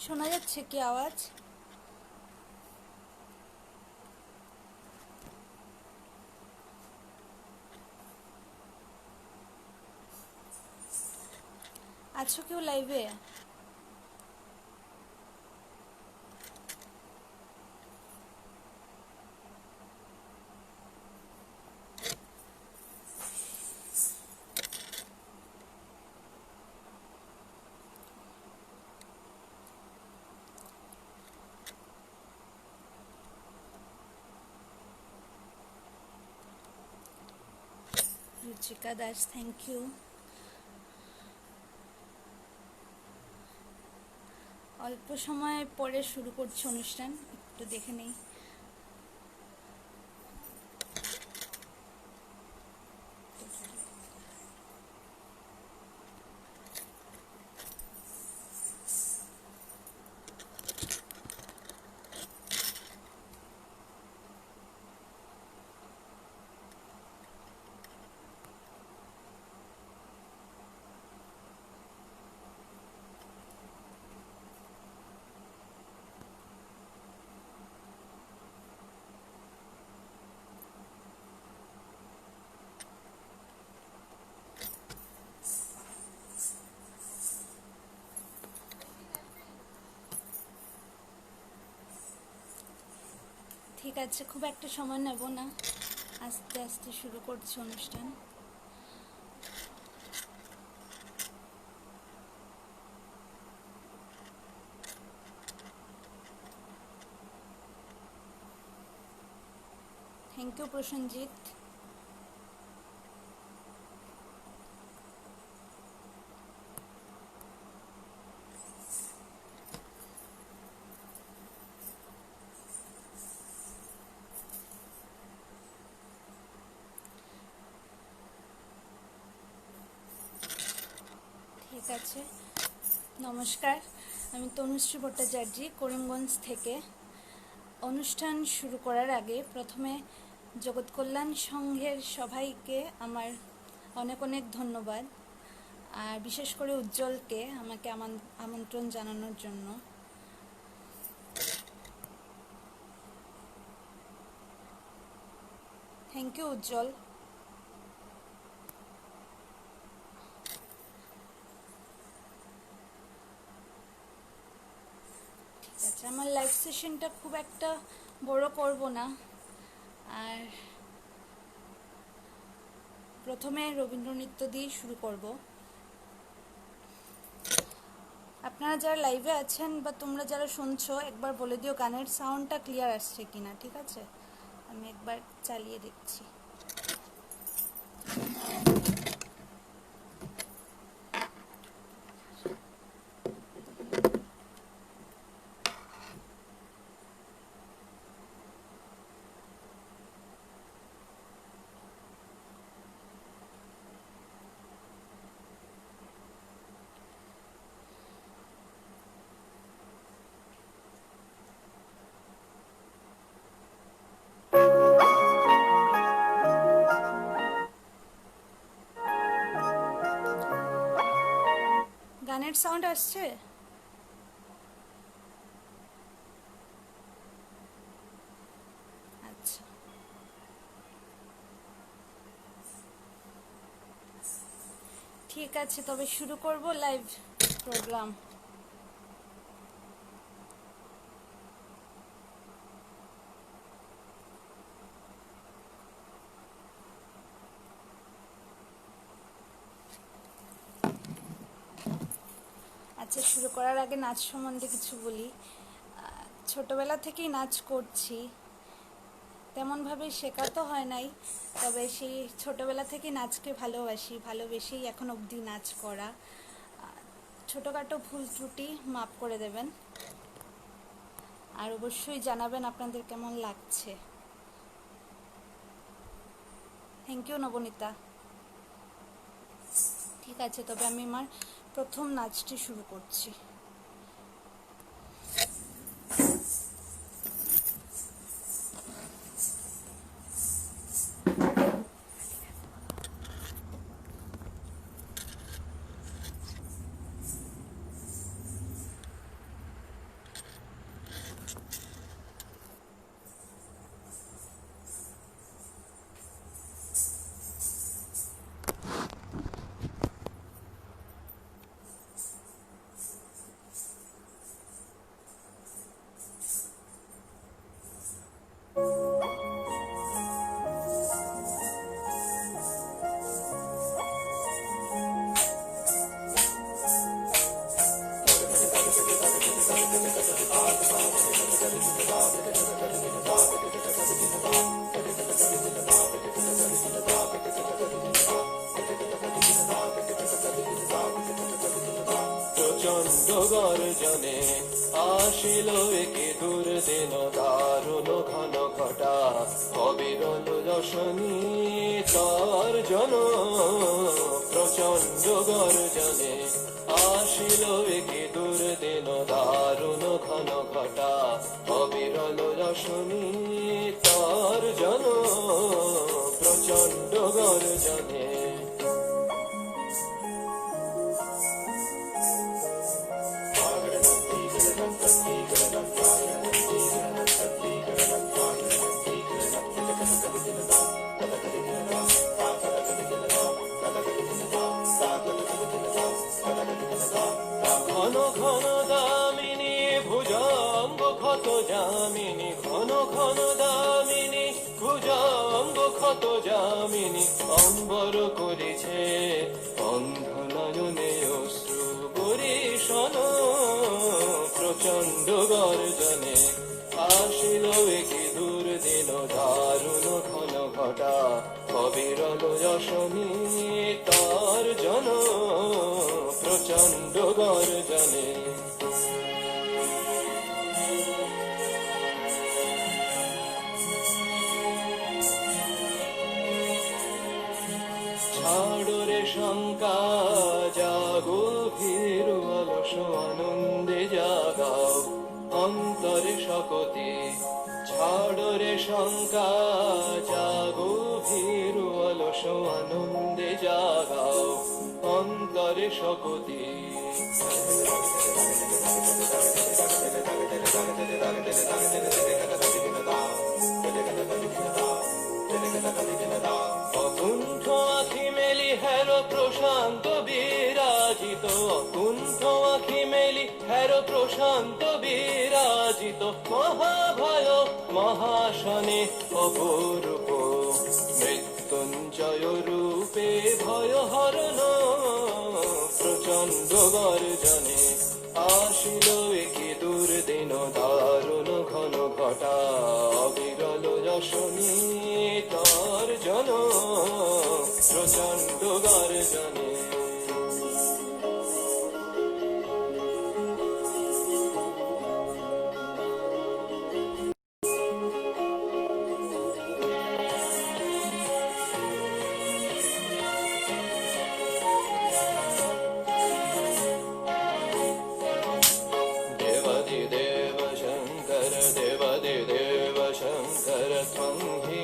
শোনা যাচ্ছে কি আওয়াজ? আছো কেউ লাইভে? Ruchika Das, thank you. অল্প সময় পরে শুরু করছি অনুষ্ঠান, একটু দেখে নেই। ঠিক আছে, খুব একটা সময় নেব না, আস্তে আস্তে শুরু করছি অনুষ্ঠান। Thank you Prosenjit. ঠিক আছে, নমস্কার, আমি তনুশ্রী ভট্টাচার্য, করিমগঞ্জ থেকে। অনুষ্ঠান শুরু করার আগে প্রথমে জগৎ কল্যাণ সংঘের সবাইকে আমার অনেক অনেক ধন্যবাদ, আর বিশেষ করে উজ্জ্বলকে আমাকে আমন্ত্রণ জানানোর জন্য। থ্যাংক ইউ উজ্জ্বল। ঠিক আছে, আমার লাইভ সেশনটা খুব একটা বড় করব না, আর প্রথমে রবীন্দ্রনৃত্য দিয়ে শুরু করব। আপনারা যারা লাইভে আছেন বা তোমরা যারা শুনছো, একবার বলে দিও গানের সাউন্ডটা ক্লিয়ার আসছে কিনা। ঠিক আছে, আমি একবার চালিয়ে দেখছি। গানের সাউন্ড আসছে? আচ্ছা, ঠিক আছে, তবে শুরু করব লাইভ প্রোগ্রাম। আচ্ছা, শুরু করার আগে নাচ সম্বন্ধে কিছু বলি। ছোটোবেলা থেকেই নাচ করছি, তেমনভাবে শেখা তো হয় নাই, তবে সেই ছোটোবেলা থেকে নাচকে ভালোবেসেই এখন অবধি নাচ করা। ছোটোখাটো ভুল ত্রুটি মাপ করে দেবেন, আর অবশ্যই জানাবেন আপনাদের কেমন লাগছে। Thank you Nabanita. ঠিক আছে, তবে আমি আমার প্রথম নাচটি শুরু করছি। প্রচণ্ড গর্জনে আসিল একে দুর্দিন দারুণ ঘন ঘটা, অবিরল রশনি তার জন। প্রচণ্ড গর্জনে আসিল একে দুর্দিন দারুণ ঘন ঘটা, অবিরল রশনি তার জন। প্রচণ্ড গর্জনে ঘন ঘন দামিনী ভুজঙ্গ ক্ষত যামিনী, ঘন ঘন দামিনী ভুজঙ্গ ক্ষত যামিনী, অম্বর করেছে অন্ধ নয়নে অশ্রু বরিশন। প্রচণ্ড গর্জনে আসিল একে দুর্দিন দারুণ ঘন ঘটা, অবিরল রশনি তার জন। প্রচণ্ড গর্জনে ছাড়ো রে শঙ্কা, জাগো ভীর অলস আনন্দে জাগাও অন্তরে শকতি। ছাড়ো রে শঙ্কা, জাগো ভীর অলস আনন্দে জাগাও অন্তরে শকতি। অকুণ্ঠ আখি মেলি হের প্রশান্ত বিরাজিত, অকুণ্ঠ আখি মেলি হের প্রশান্ত বিরাজিত, মহাভয় মহাশনে অপরূপ মৃত্যুঞ্জয় রূপে ভয় হরণ। প্রচণ্ড গর্জনে আসিল একে দুর্দিন দারুণ ঘন ঘটা, অবিরল রশনি তার জন। প্রচণ্ড গর্জনে देवादिदेव शङ्कर, देवादिदेव शङ्कर, त्वं हि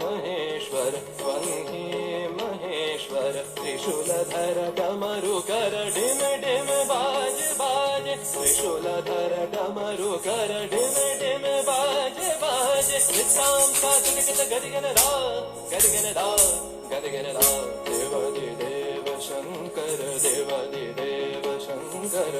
महेश्वर, त्वं हि महेश्वर। त्रिशूलधर डमरुकर डिम डिम बाज बाज, त्रिशूलधर डमरुकर डिम डिम बाज बाज। नित्यां साधुनिकत गदिगन रा, गदिगन रा, गदिगन रा। देवादिदेव शङ्कर, देवादिदेव शङ्कर।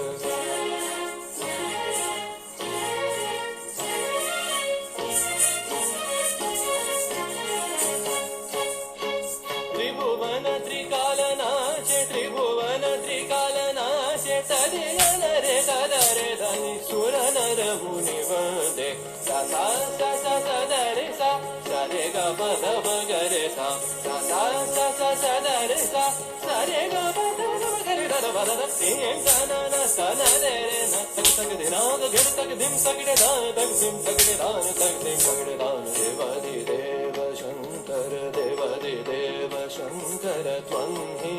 त्रिभुवन त्रिकाल नाचे, त्रिभुवन त्रिकाल नाचे, तदि गन रे द रे ध नि सुर नर मुनि वन्दे सा सा सा सा सा द रे सा सा रे ग प ध प ग रे सा सा सा सा सा सा द रे सा सा रे ग प ध प ग रे ध प ध ति ग न न स न रे रे न तक तक दि न ग ग तक धिम तक रे ध तक धिम तक रे ध तक धिम तक रे ध देवादि देव शंकर देवादि देव शंकर त्वं हि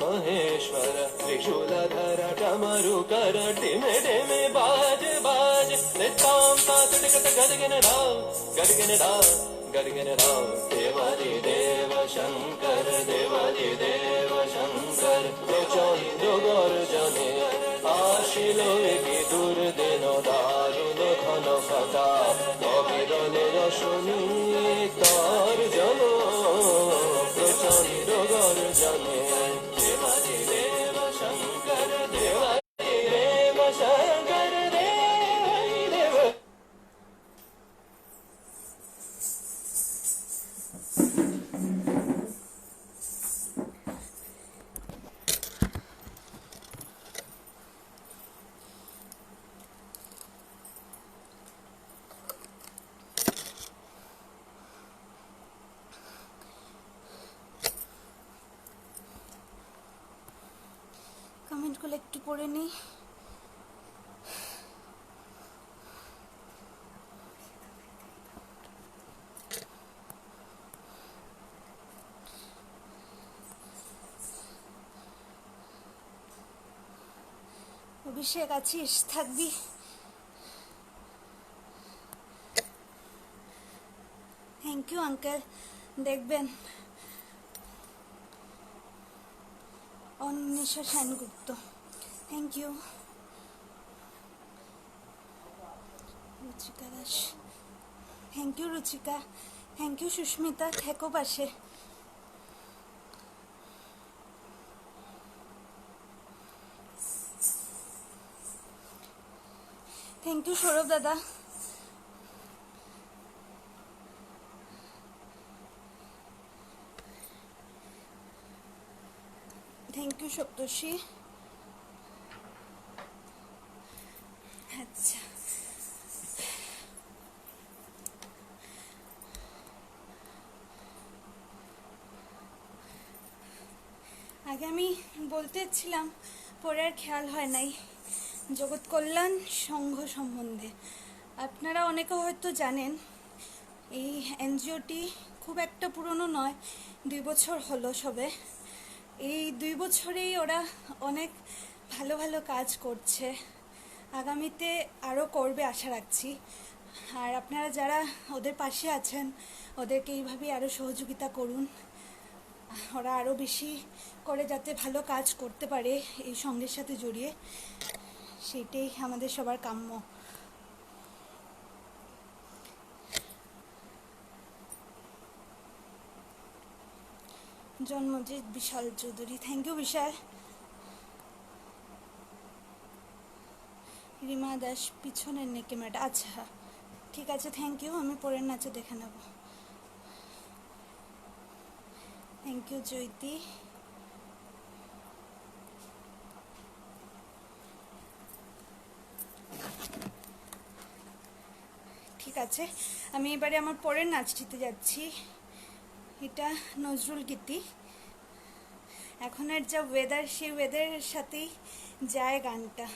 महेश्वर त्रिशूलधर डमरुकर टिमे टिमे बाज बाज नितां तातडिकट गदगिन धाव गदगिन धाव गदगिन धाव देवादि देव शंकर देवादि देव शंकर प्रचंड गर्जने आशिलो কি দুর্দিন দারুণ ঘন ফাটা অবিরলে রশনি তার জন প্রচন্ড গর্জনে দেবাদি দেব শঙ্কর দেবাদি দেব শঙ্কর দেবাদি দেব কমেন্টগুলো একটু পড়ে নিই। অভিষেক আছিস, থাকবি? Thank you uncle. দেখবেন Anwesha Sengupta, thank you. Ruchika Das, thank you Ruchika, thank you Susmita, থেকো পাশে। থ্যাংক ইউ সৌরভ দাদা। Thank you Saptarshi. আচ্ছা, আগে আমি বলতেছিলাম, পরে আর খেয়াল হয় নাই, জগৎ কল্যাণ সংঘ সম্বন্ধে। আপনারা অনেকে হয়তো জানেন এই এনজিওটি খুব একটা পুরনো নয়, 2 বছর হলো সবে। এই 2 বছরেই ওরা অনেক ভালো ভালো কাজ করছে, আগামীতে আরও করবে আশা রাখছি। আর আপনারা যারা ওদের পাশে আছেন ওদেরকে এইভাবেই আরও সহযোগিতা করুন, ওরা আরও বেশি করে যাতে ভালো কাজ করতে পারে এই সঙ্গের সাথে জড়িয়ে, সেইটাই আমাদের সবার কাম্য। জন্মজিৎ বিশাল চৌধুরী, থ্যাংক ইউ বিশাল। রিমা দাস, পিছনের নেকে ম্যাট, আচ্ছা ঠিক আছে, থ্যাংক ইউ। আমি পরের নাচে দেখে নেব। Thank you Jayati. ঠিক আছে, আমি এবারে আমার পরের নাচটিতে যাচ্ছি। এটা নজরুল গীতি। এখনের যা ওয়েদার, সেই ওয়েদারের সাথেই যায় গানটা।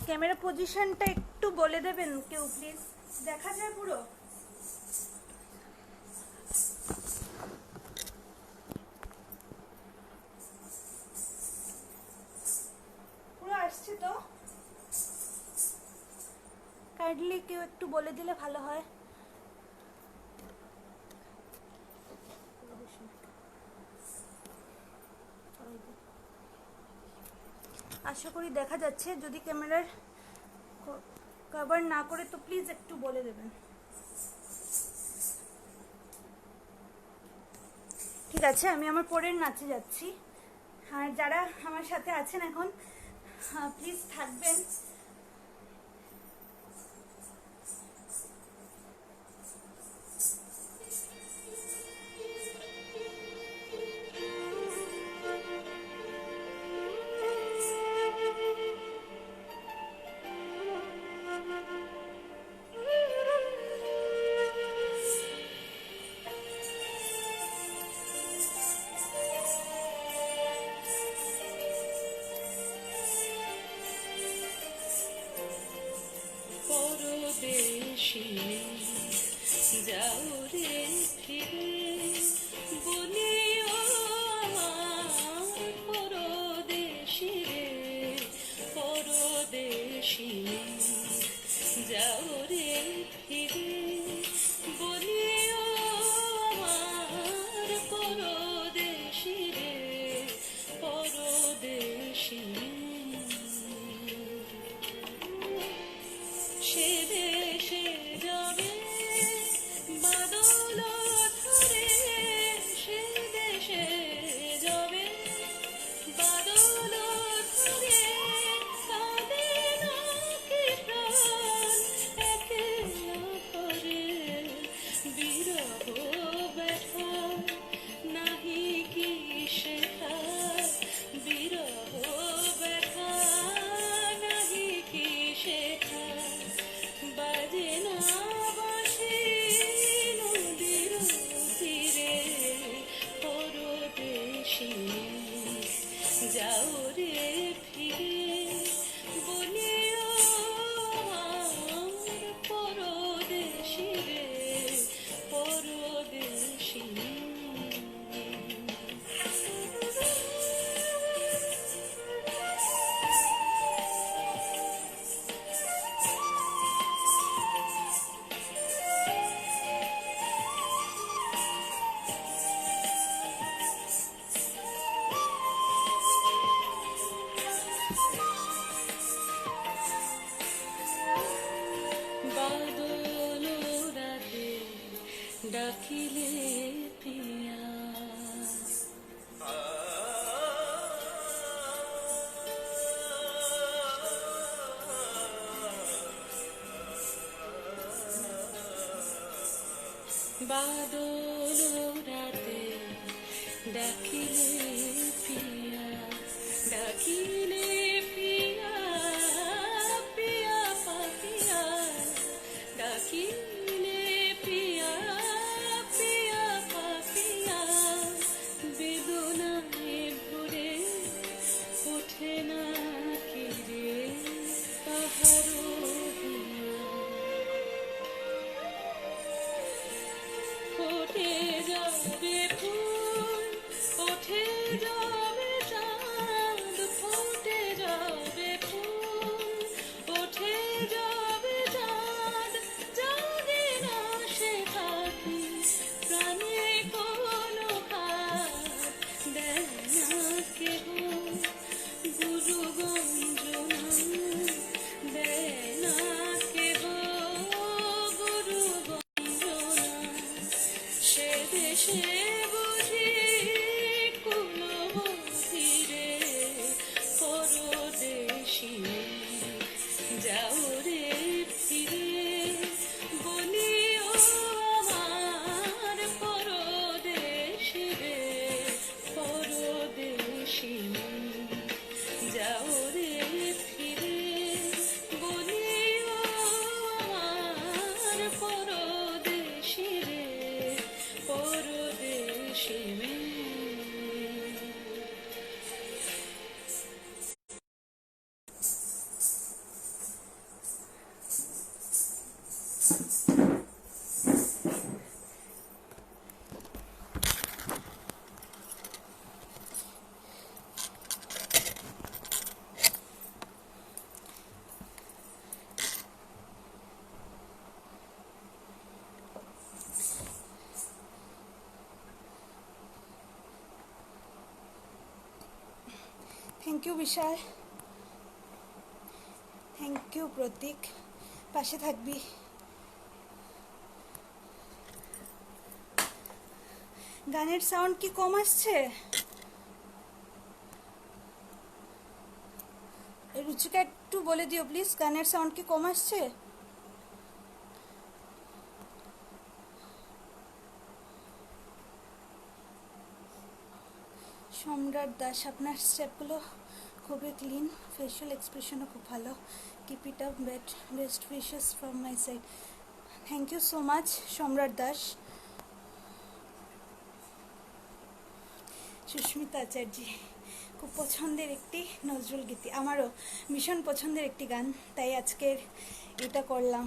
ক্যামেরা পজিশনটা একটু বলে দেবেন কেউ প্লিজ, দেখা যায় পুরো? পুরো আসছে তো? কাইন্ডলি কেউ একটু বলে দিলে ভালো হয়। আশা করি দেখা যাচ্ছে, যদি ক্যামেরার কভার না করে তো প্লিজ একটু বলে দেবেন। ঠিক আছে, আমি আমার পরের নাচে যাচ্ছি। আর যারা আমার সাথে আছেন এখন প্লিজ থাকবেন। পরদেশী যাও রে ফিরে বলিও আমার পরদেশী রে, পরদেশী যাও রে ফিরে বলিও আমার পরদেশী রে, পরদেশী সে দেশে যাবে বাদল ধরে, সে দেশে যাবে বাদল ধরে, কাঁদে না কি প্রাণ একলা করে, বিরহ ব্যথা নাহি কি শেখা, বিরহ ব্যথা নাহি কি শেখা, বাজে না বাঁশি নদীর তীরে, পরদেশী যাও রে ফিরে বলিও আমার পরদেশী রে, পরদেশী। বাদল রাতে ডাকিলে পিয়া, বাদল রাতে ডাকিলে পিয়া, ডাকিলে পিয়া, পিয়া পাপিয়া, ডাকিলে পিয়া, পিয়া পাপিয়া, বেদনায় ভরে ওঠে না কি রে পাহাড় হিয়া, ওঠে যাবে ফুল, ওঠে যাবে চাঁদ, ফুটে যাবে ফুল, ওঠে যাবে চাঁদ, জাগে না সে পাখি প্রাণে কোনো হাত দেয় না কেহ, গুরু গঞ্জনা দেয় না কেহ, গুরু গঞ্জনা সে দেশে বুঝি কুলবতী রে, পরদেশী যাও রে ফিরে বলিও আমার পরদেশী রে, পরদেশী যাও রে ফিরে বলিও আমার পরদেশী রে, পরদেশী। Thank you Vishal, thank you Pratik, পাশে থাকবি। গানের সাউন্ড কি কম আসছে? রুচিকা একটু বলে দিও প্লিজ, গানের সাউন্ড কি কম আসছে? সম্রাট দাস, আপনার স্টেপগুলো খুবই ক্লিন, ফেশিয়াল এক্সপ্রেশনও খুব ভালো। Keep it up, best wishes from my side. Thank you so much Samrat Das. Susmita আচার্যি, খুব পছন্দের একটি নজরুল গীতি, আমারও ভীষণ পছন্দের একটি গান, তাই আজকের এটা করলাম।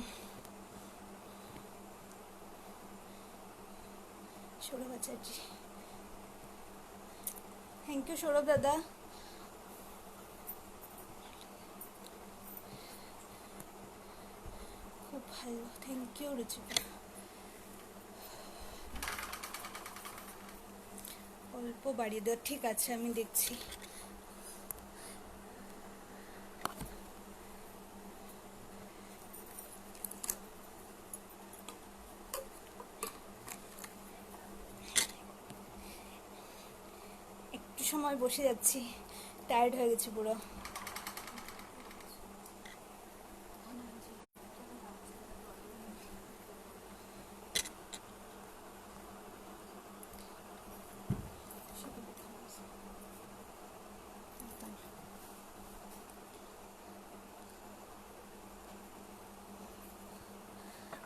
সৌরভ আচার্যি, থ্যাংক ইউ সৌরভ দাদা। খুব ভালো, থ্যাংক ইউ রুচিকা। অল্প বাড়িয়ে দেওয়া, ঠিক আছে আমি দেখছি। একটু সময় বসে যাচ্ছি, টায়ার্ড হয়ে গেছি পুরো।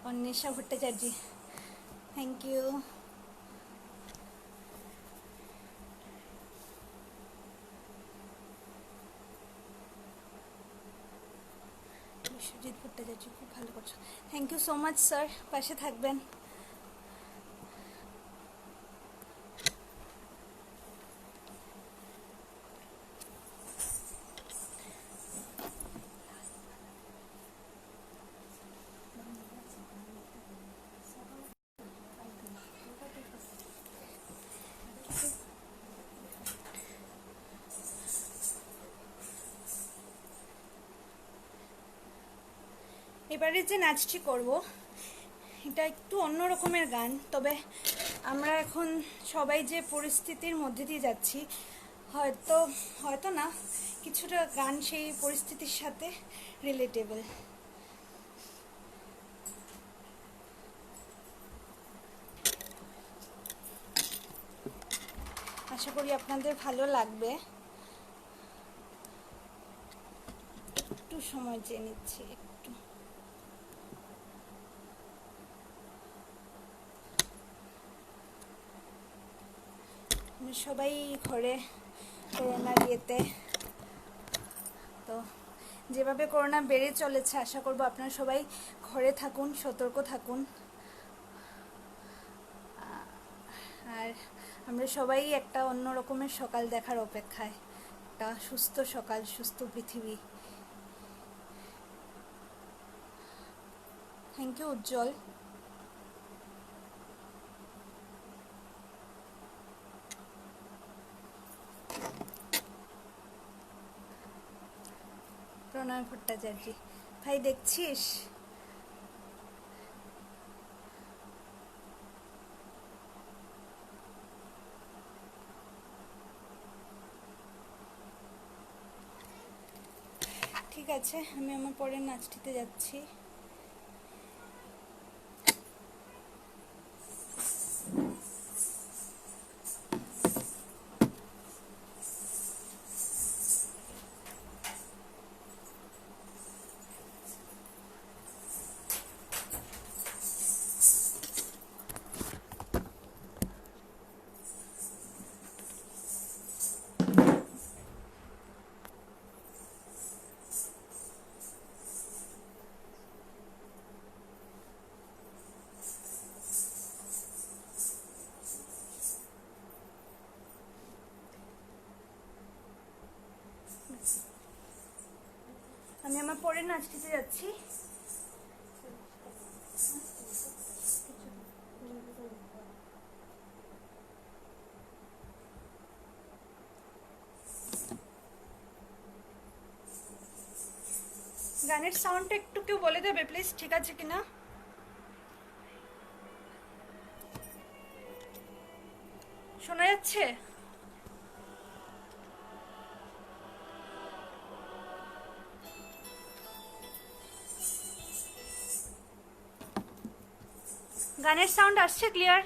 Anwesha Bhattacharya, thank you. বিশ্বজিৎ ভট্টাচার্য, খুব ভালো করছো, thank you so much sir, পাশে থাকবেন। এবারে যে নাচটি করব এটা একটু অন্য রকমের গান, তবে আমরা এখন সবাই যে পরিস্থিতির মধ্যে দিয়ে যাচ্ছি, হয়তো হয়তো না, কিছুটা গান সেই পরিস্থিতির সাথে রিলেটেবল। আশা করি আপনাদের ভালো লাগবে। একটু সময় চেয়ে নিচ্ছি, একটু। সবাই ঘরে করোনার ইয়েতে, তো যেভাবে করোনা বেড়ে চলেছে, আশা করব আপনারা সবাই ঘরে থাকুন, সতর্ক থাকুন। আর আমরা সবাই একটা অন্য রকমের সকাল দেখার অপেক্ষায়, একটা সুস্থ সকাল, সুস্থ পৃথিবী। থ্যাংক ইউ উজ্জ্বল। প্রণয় ভট্টাচার্য, ভাই দেখছিস? ঠিক আছে, আমি আমার পরের নাচটিতে যাচ্ছি। আমি আমার পরের নাচটিতে যাচ্ছি। গানের সাউন্ডটা একটু কেউ বলে দেবে প্লিজ, ঠিক আছে কিনা? শোনা যাচ্ছে? গানের সাউন্ড আসছে ক্লিয়ার?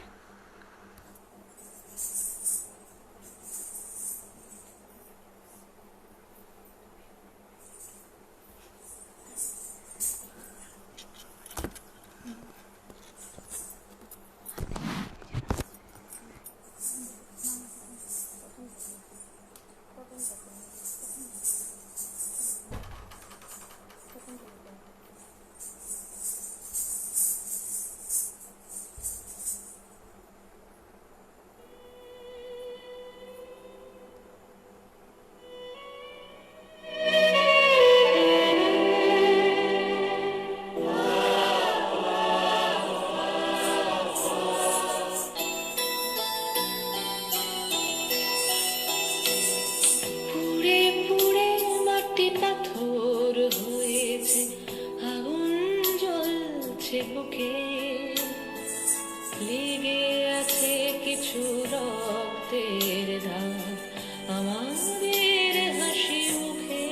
পুড়ে পুড়ে মাটি পাথর হয়েছে, আগুন জ্বলছে বুকে, লেগে আছে কিছু রক্তের দাগ আমাদের হাসি মুখে।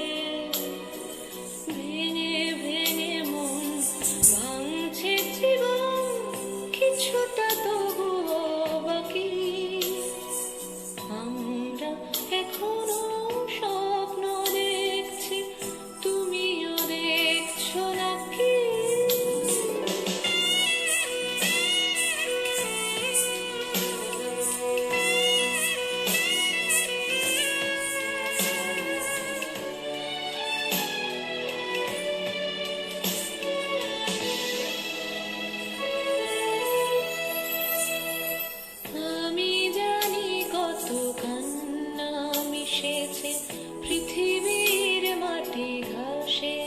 ভেঙে ভেঙে মন ভাঙছে জীবন, কিছুটা তবুও বাকি। আমরা এখনো স্বপ্ন দেখছি, তুমিও দেখছো নাকি? আমি জানি কত কান্না মিশেছে পৃথিবীর মাটি ঘাসে,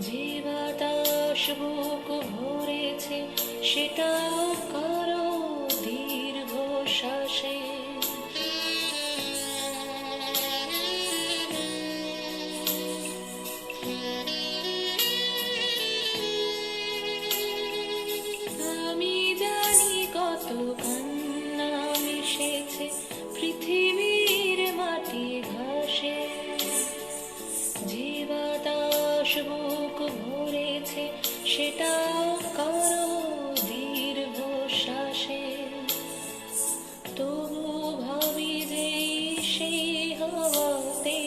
যে বাতাস বুক ভরেছে সেটাও কারো দীর্ঘ শ্বাসে। আমি জানি কত কান্না মিশেছে পৃথিবীর মাটি ঘাসে, যে বাতাস বুক ভরেছে সেটাও কারো দীর্ঘ শ্বাসে। তবু ভাবি যে সেই হাওয়াতে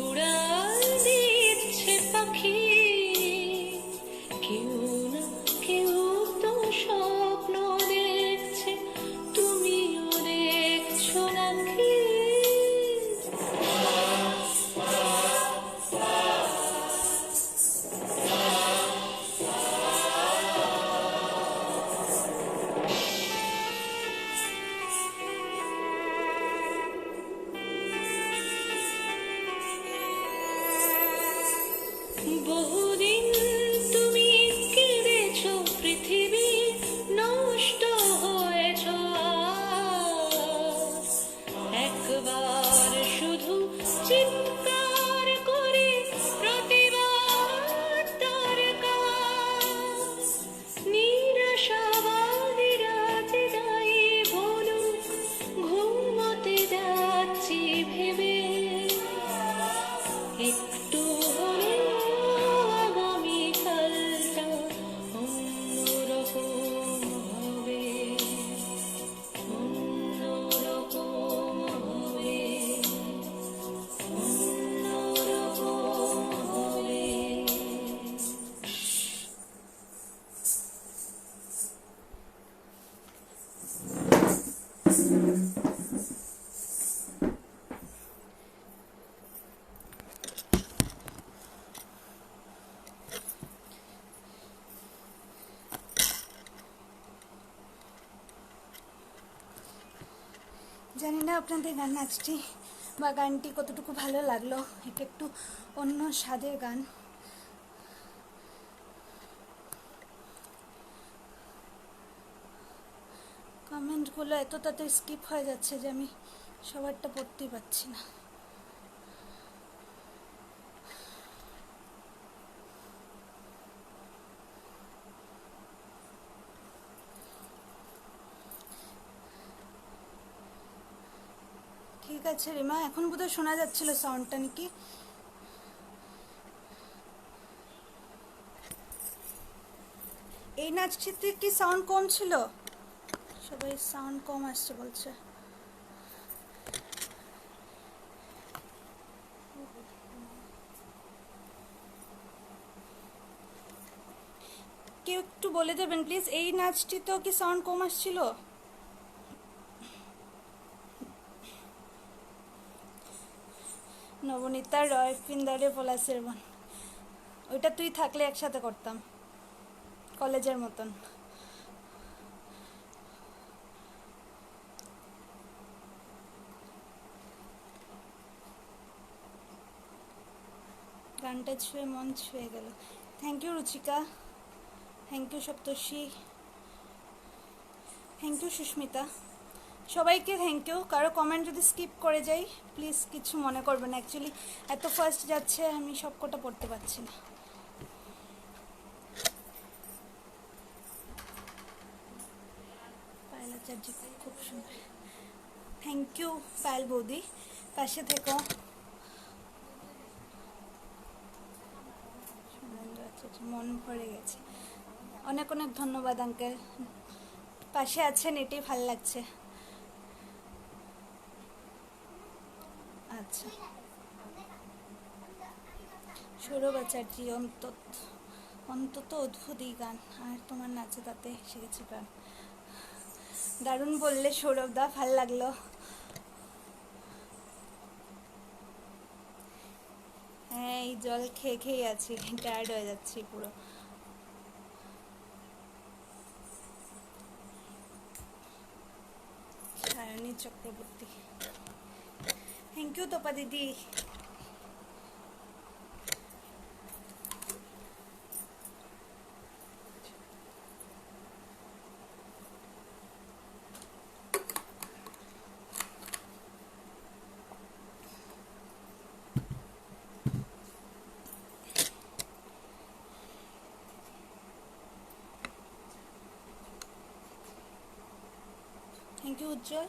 উড়াল দিচ্ছে পাখি, কেউ না কেউ তো স্বপ্ন দেখছে, তুমিও দেখছো নাকি? বহুদিন তুমি কেঁদেছো, পৃথিবী নষ্ট হয়েছ, একবার শুধু চিৎকার করে প্রতিবাদ দরকার। নিরাশাবাদীরা যে যাই বলুক, ঘুমোতে যাচ্ছি ভেবে একটু হলেও আগামীকালটা অন্যরকম হবে, অন্যরকম হবে, অন্যরকম হবে। জানি না আপনাদের গান নাচটি বা গানটি কতটুকু ভালো লাগলো। এটা একটু অন্য স্বাদের গান। কমেন্টগুলো এত তাড়াতাড়ি স্কিপ হয়ে যাচ্ছে যে আমি সবারটা পড়তেই পারছি না। ঠিক আছে রিমা, এখন বোধহয় শোনা যাচ্ছিল সাউন্ডটা নাকি? এই নাচটিতে কি সাউন্ড কম ছিল? সবাই সাউন্ড কম আসছে বলছে। কেউ একটু বলে দেবেন প্লিজ, এই নাচটিতেও কি সাউন্ড কম আসছিল? নবনীতা রয় পিন্দারে পলাশের বন, ওইটা তুই থাকলে একসাথে করতাম কলেজের মতন। গানটা ছুঁয়ে মন ছুঁয়ে গেল। Thank you Ruchika, thank you Saptarshi, thank you Susmita, সবাইকে থ্যাংক ইউ। কারো কমেন্ট যদি স্কিপ করে যাই প্লিজ কিছু মনে করবেন, অ্যাকচুয়ালি এত ফাস্ট যাচ্ছে আমি সব কটা পড়তে পারছি না। পায়েল আচার্য খুব সুন্দর, থ্যাংক ইউ পায়েল বৌদি, পাশে থেকো। মন ভরে গেছে, অনেক অনেক ধন্যবাদ আঙ্কেল, পাশে আছেন এটাই ভাল লাগছে। আচ্ছা সৌরভ আচার্য, অন্তত অদ্ভুত এই গান, আর তোমার নাচে তাতে শিখেছি প্রাণ। দারুণ বললে সৌরভ দা, ভাল লাগলো। হ্যাঁ এই জল খেয়ে খেয়ে আছি, টায়ার্ড হয়ে যাচ্ছি পুরো। সায়নী চক্রবর্তী, থ্যাংক ইউ তোপা দিদি। থ্যাংক ইউ উজ্জ্বল।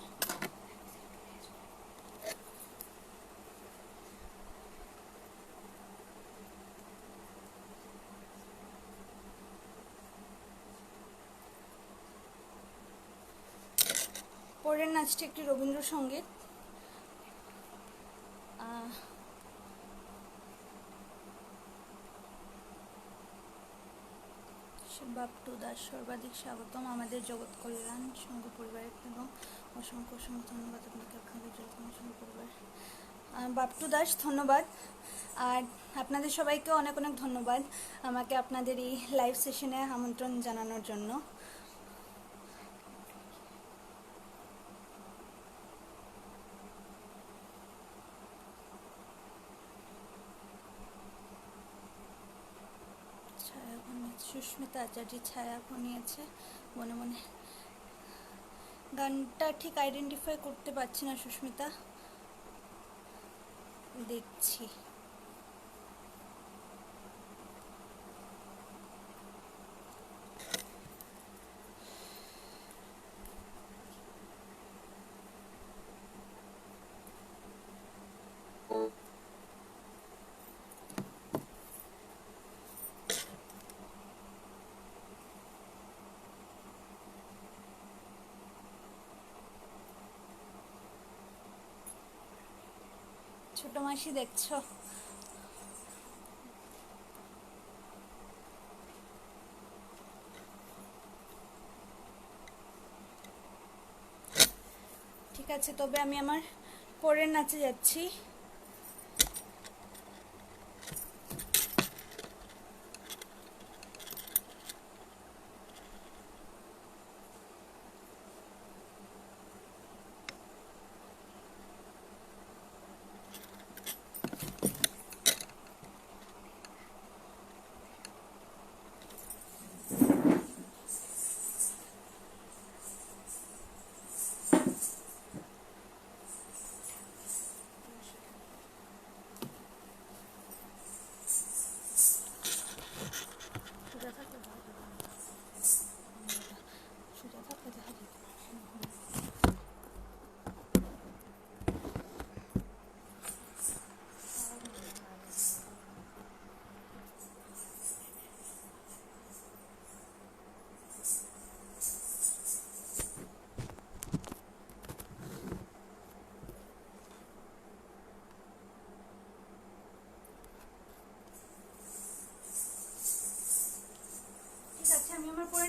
পরের নাচটি একটি রবীন্দ্রসঙ্গীত, বাপটু দাস, সর্বাধিক স্বাগতম আমাদের জগৎ কল্যাণ সংঘ পরিবারের, এবং অসংখ্য অসংখ্য ধন্যবাদ আপনাকে, আপনাদের জগৎ কল্যাণ সংঘ পরিবার। বাপটু দাস ধন্যবাদ, আর আপনাদের সবাইকে অনেক অনেক ধন্যবাদ আমাকে আপনাদের এই লাইভ সেশনে আমন্ত্রণ জানানোর জন্য। সুস্মিতা আচার্য ছায়া নিয়েছে মনে মনে, গানটা ঠিক আইডেন্টিফাই করতে পারছি না সুস্মিতা, দেখছি। ছোট মাসি দেখছো? ঠিক আছে, তবে আমি আমার পরের নাচে যাচ্ছি।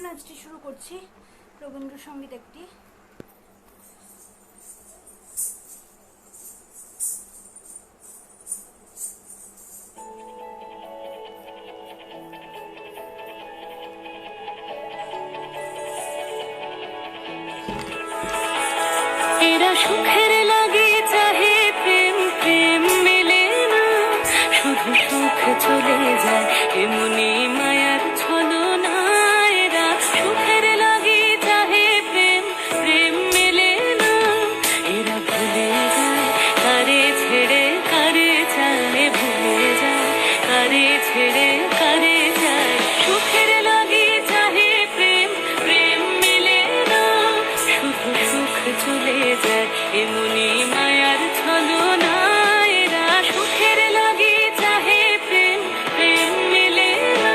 নাচটি শুরু করছি, রবীন্দ্রসঙ্গীত একটি। এরা সুখের লাগে চাহে প্রেম, প্রেম মেলে না, শুধু সুখ চলে যায় এমনি মায়ার ছলনা। এরা সুখের লাগে চাহে প্রেম, প্রেম মেলে না, এরা ভুলে যায় কারে ছেড়ে কারে চায়, ভুলে যায় কারে ছেড়ে কারে যায়। সুখের লাগে চাহে প্রেম, প্রেম মেলে না, শুধু সুখ চলে যায় এমনি মায়ার ছলনা। এরা সুখের লাগে চাহে প্রেম, প্রেম মেলে না।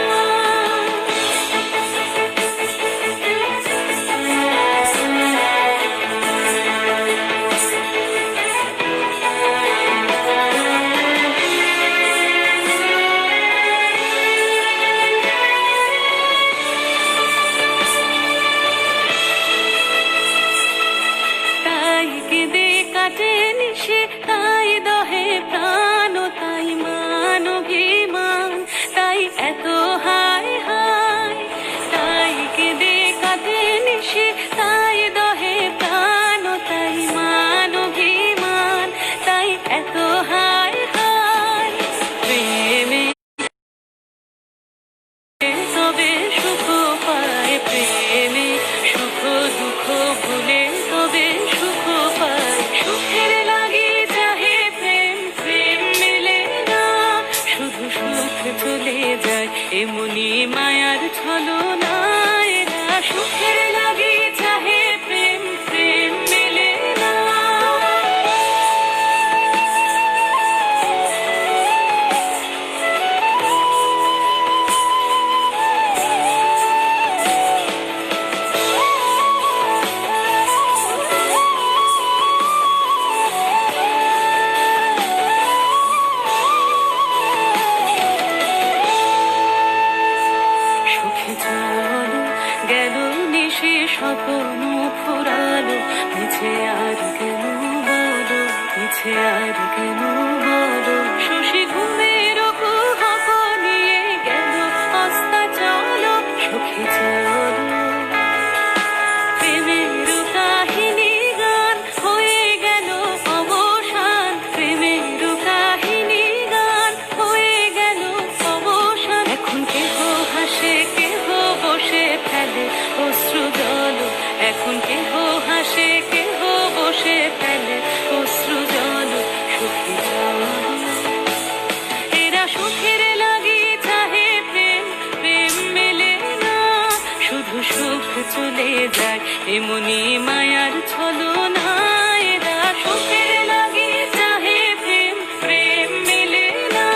তাই কেঁদে কাটে নিশে, তাই দহে প্রাণ, তাই মান অভিমান, তাই এত হায় হায়। তাই কেঁদে কাটে নিশে, তাই দহে প্রাণ, তাই মান অভিমান, তাই এত হায় হায়। প্রেমে তবে সুখ পায়, প্রেমে সুখ দুঃখ ভুলে তবে সুখ পায়। সুখের লাগে চাহে প্রেম, প্রেম মেলে না, শুধু সুখ চলে যায় এমনি মায়ার ছলনা। এরা সুখের লাগে চাহে প্রেম, প্রেম মেলে না। সুখে চলো গেল নিশে স্বপ্ন ফুরালো, মিছে আর কেন বলো, মিছে আর কেন বলো। শশী ঘুমের কুহক নিয়ে গেল অস্তা চলো, সুখে চলো। প্রেমের কাহিনী গান হয়ে গেল অবসান, প্রেমের কাহিনী গান হয়ে গেল অবসান। এখন কেহ হাসে কেহ বসে ফেলে অশ্রু জল, এখন কেহ হাসে কেহ বসে ফেলে অশ্রু জল। সুখে চলো এরা সুখের লাগি চাহে প্রেম, প্রেম মেলে না, শুধু সুখ চলে যায় এমনি মায়ার ছলনা। এরা সুখের লাগি চাহে প্রেম, প্রেম মেলে না,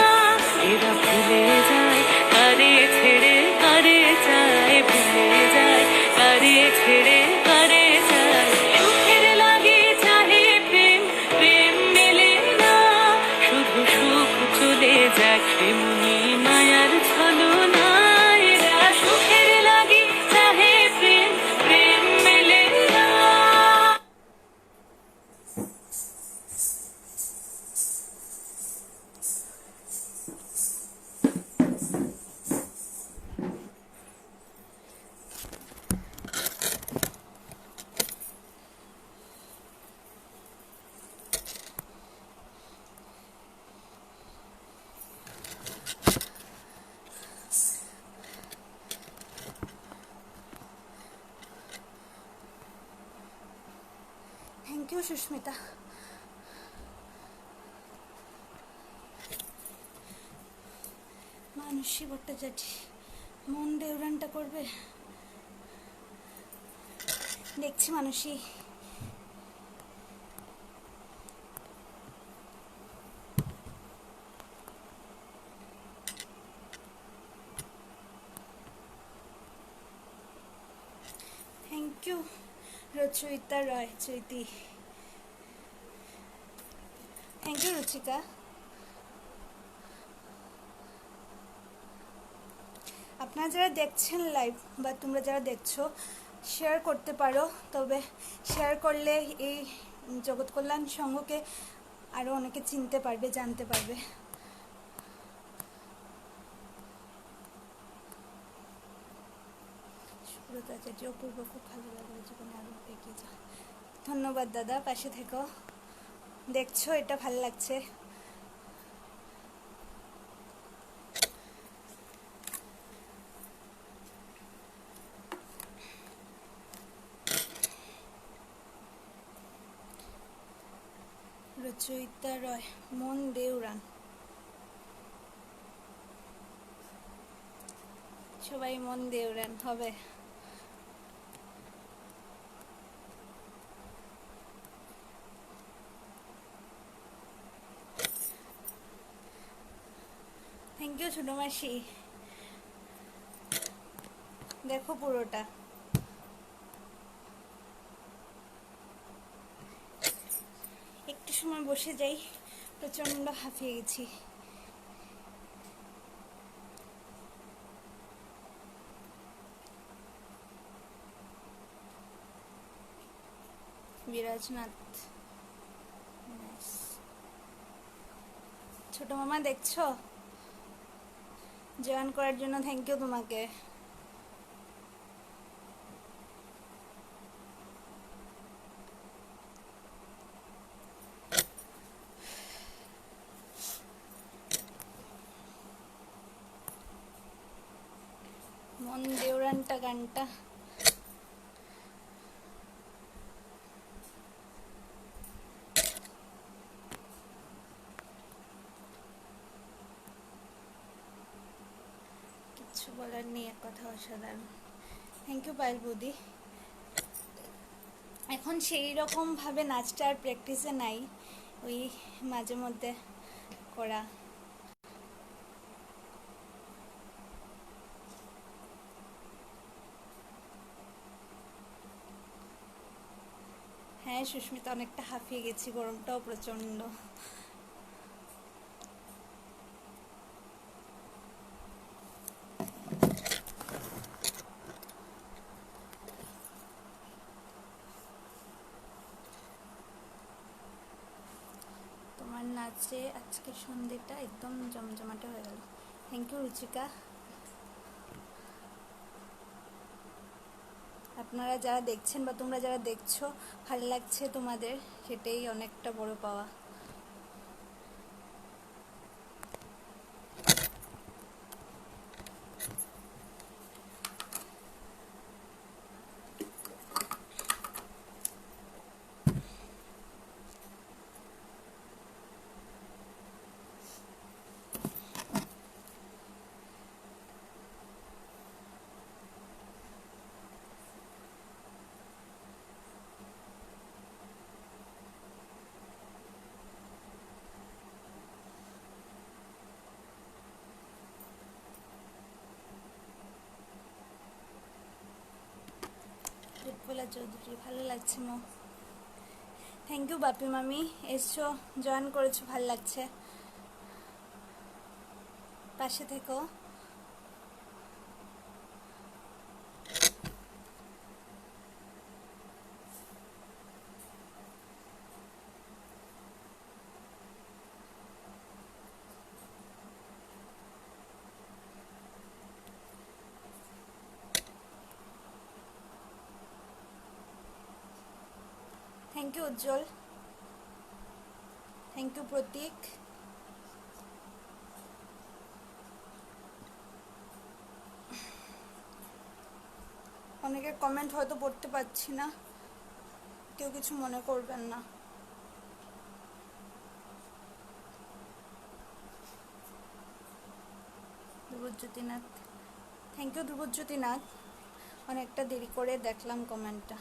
এরা ভুলে যায় কারে ছেড়ে কারে চায়, ভুলে যায় কারে ছেড়ে কারে চায়। সুখের লাগি চাহে প্রেম, প্রেম মেলে না, শুধু সুখ চলে যায় এমনি মায়ার ছলনা। এরা সুখের লাগি চাহে প্রেম, প্রেম মেলে না। Thank you Susmita. মানসী ভট্টাচার্য মন দেউরানটা করবে, দেখছি Manasi. Thank you Rachayita Roy Chaiti. Thank you Ruchika. আপনারা যারা দেখছেন লাইভ বা তোমরা যারা দেখছো শেয়ার করতে পারো, তবে শেয়ার করলে এই জগৎ কল্যাণ সংঘকে আরও অনেকে চিনতে পারবে, জানতে পারবে। সুব্রত আচার্য, অপূর্ব, খুব ভালো লাগলো, জীবনে আরও এগিয়ে যা। ধন্যবাদ দাদা, পাশে থেকো। দেখছো এটা ভালো লাগছে। রচয়িতা রয়, মন দেউরান। সবাই মন দেউরান হবে। থ্যাংক ইউ ছোট মাসি। দেখো পুরোটা। একটু সময় বসে যাই, প্রচন্ড হাঁপিয়ে গেছি। বিরাজনাথ, ছোট মামা দেখছো? জয়েন করার জন্য থ্যাংক ইউ তোমাকে। মন দেউরানটা গানটা কিছু বলার নেই, এক কথা অসাধারণ। থ্যাংক ইউ পায়েল বৌদি। এখন সেই রকম ভাবে নাচটা আর প্র্যাকটিসে নাই, ওই মাঝে মধ্যে করা। হ্যাঁ সুস্মিতা, অনেকটা হাঁপিয়ে গেছি, গরমটাও প্রচন্ড। তোমার নাচে আজকে সন্ধ্যেটা একদম জমজমাটে হয়ে গেল। Thank you Ruchika. আপনারা যারা দেখছেন বা তোমরা যারা দেখছো ভালো লাগছে তোমাদের, সেটাই অনেকটা বড় পাওয়া। রূপকলা চৌধুরী, ভালো লাগছে মো। থ্যাংক ইউ বাপি মামি, এসছো, জয়েন করেছো, ভালো লাগছে। পাশে থেকো। Thank you Ujjwal, thank you Pratik. অনেকের কমেন্ট হয়তো পড়তে পারছি না, কেউ কিছু মনে করবেন না। ধ্রুবজ্যোতিনাথ, থ্যাংক ইউ ধ্রুবজ্যোতিনাথ। অনেকটা দেরি করে দেখলাম কমেন্টটা।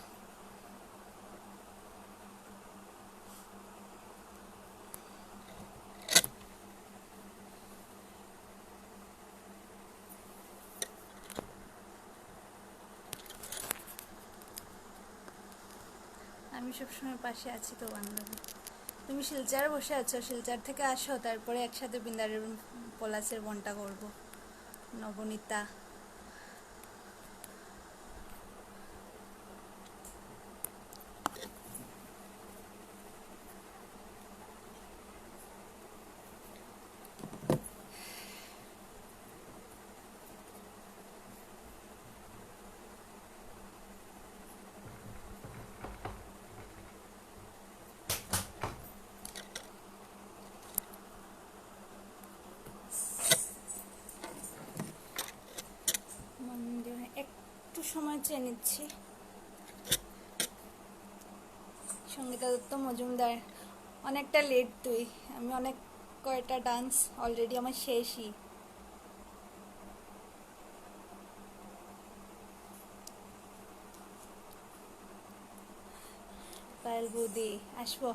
আমি সবসময় পাশে আছি তো বান্ধবী। তুমি শিলচরে বসে আছো, শিলচর থেকে আসো, তারপরে একসাথে বৃন্দারের পলাশের বনটা করবো। নবনীতা, সময় চেয়ে নিচ্ছি। সঙ্গীতা দত্ত মজুমদার, অনেকটা লেট তুই, আমি অনেক কয়টা ডান্স অলরেডি আমার শেষই। পায়েল বৌদি আসবো।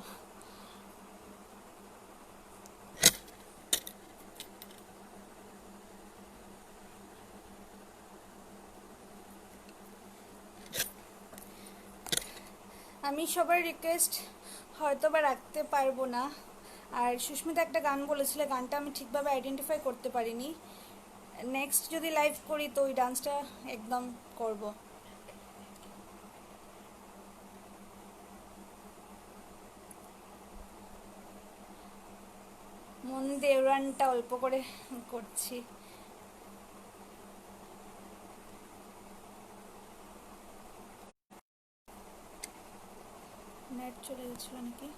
আমি সবার রিকোয়েস্ট হয়তো বা রাখতে পারবো না। আর সুস্মিতা একটা গান বলেছিল, গানটা আমি ঠিকভাবে আইডেন্টিফাই করতে পারিনি। নেক্সট যদি লাইভ করি তো ওই ডান্সটা একদম করব। মন দেওরানটা অল্প করে করছি। নেট চলে গেছিল নাকি?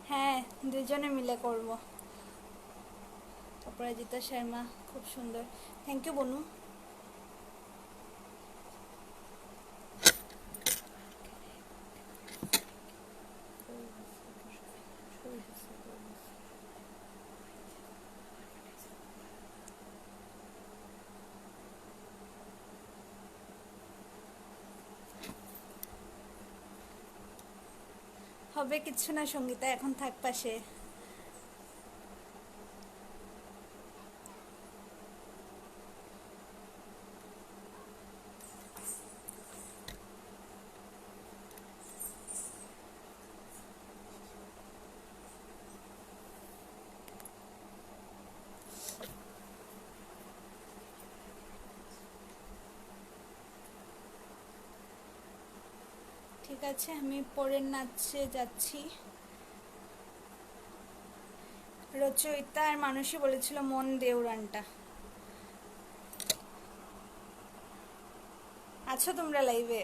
হ্যাঁ, দুজনে মিলে করব। অপরাজিতা শর্মা, খুব সুন্দর, থ্যাংক ইউ বনু। হবে কিছু না সঙ্গীতা, এখন থাক পাশে। ঠিক আছে, আমি পরের নাচে যাচ্ছি। রচয়িতা আর মানুষই বলেছিল মন দেওরানটা। আছো তোমরা লাইভে?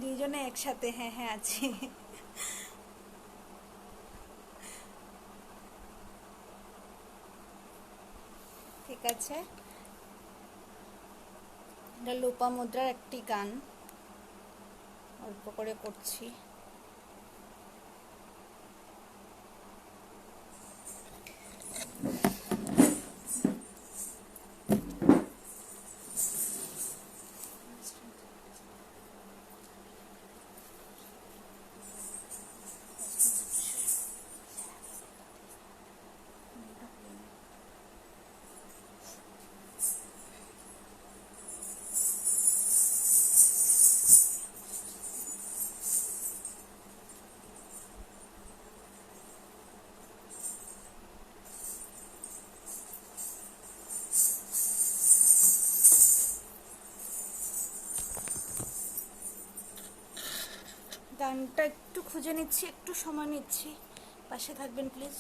দুইজনে একসাথে, হ্যাঁ হ্যাঁ আছি। ঠিক আছে, এটা লোপামুদ্রার একটি গান, অল্প করে করছি। গানটা একটু খুঁজে নিচ্ছি, একটু সময় নিচ্ছি, পাশে থাকবেন প্লিজ।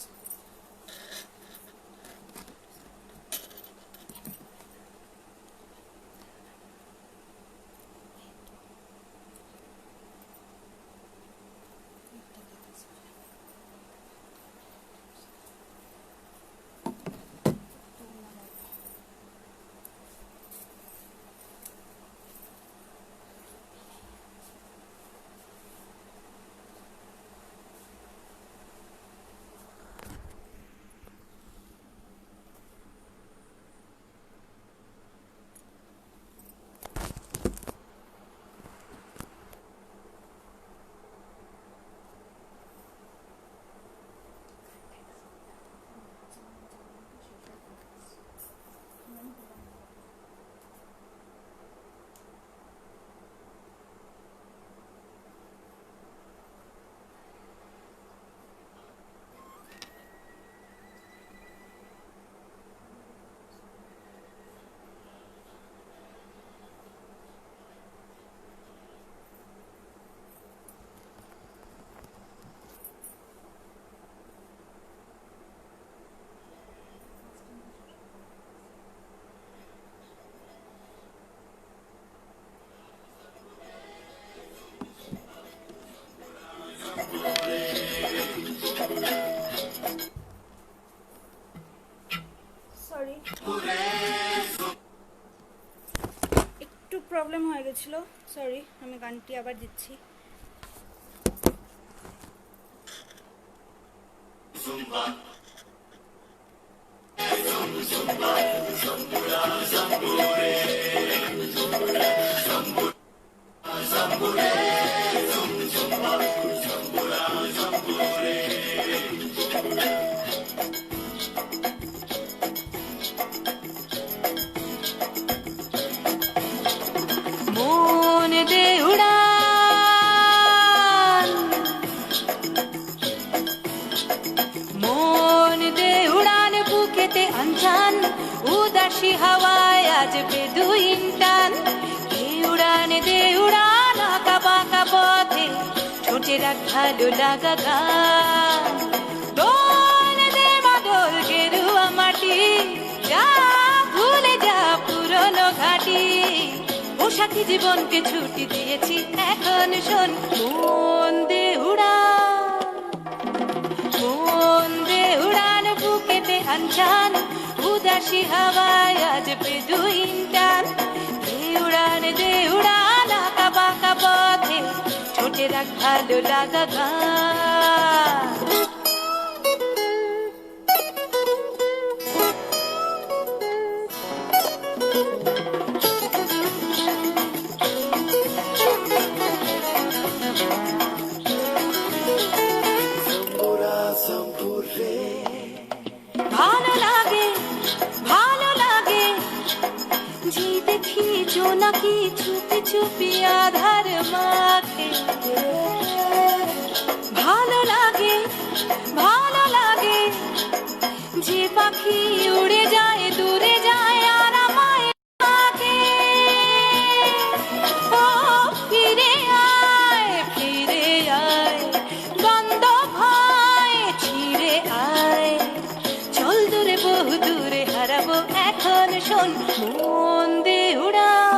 বলেছিল। সরি, আমি গানটি আবার দিচ্ছি। মন দে উড়ান, মন দে উড়ান বুকেতে আনচান, উদাসী হাওয়ায় আজ বেদুইন টান। দে উড়ান আঁকা বাঁকা পথে, ঠোঁটে রাখ ভালো লাগা গান। দোল দে বাদল গেরুয়া মাটি, যা ভুলে যা পুরনো ঘাটি। পোশাকি জীবনকে ছুটি দিয়েছি, এখন শোন। মন দে উড়ান বুকেতে আনচান, উদাসী হাওয়ায় আজ বেদুইন টান। দে উড়ান আঁকা বাঁকা পথে, ঠোঁটে রাখ ভালো লাগা গান। ভালো লাগে যে দেখি জোনাকি চুপি চুপি আধার মাখে। ভালো লাগে যে পাখি উড়ে যায় দূরে যায় আর আমায় ডাকে। ও ফিরে আয় বন্ধ ভয় ছিড়ে আয়, চল দূরে বহু দূরে হারাবো এখন শোন। মন দে উড়ান,